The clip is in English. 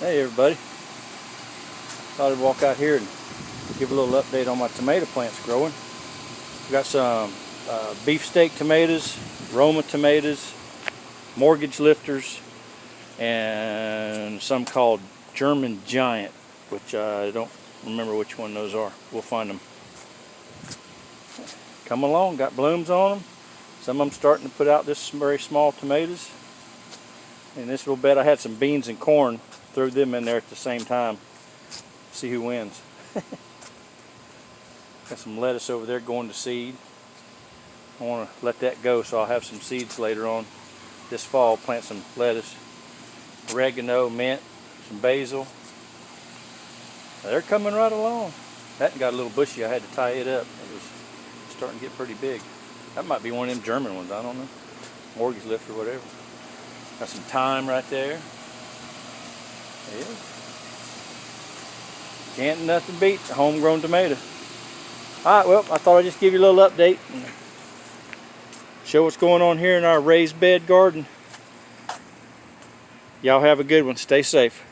Hey everybody, thought I'd walk out here and give a little update on my tomato plants growing. We got some beefsteak tomatoes, Roma tomatoes, mortgage lifters, and some called German Giant, which I don't remember which one those are. We'll find them. Come along, got blooms on them. Some of them starting to put out this very small tomatoes. In this little bed I had some beans and corn. Threw them in there at the same time. See who wins. Got some lettuce over there going to seed. I want to let that go so I'll have some seeds later on this fall. Plant some lettuce, oregano, mint, some basil. They're coming right along. That got a little bushy. I had to tie it up. It was starting to get pretty big. That might be one of them German ones. I don't know. Mortgage lift or whatever. Got some thyme right there. Yeah. Can't nothing beat a homegrown tomato. Alright, well, I thought I'd just give you a little update and show what's going on here in our raised bed garden. Y'all have a good one. Stay safe.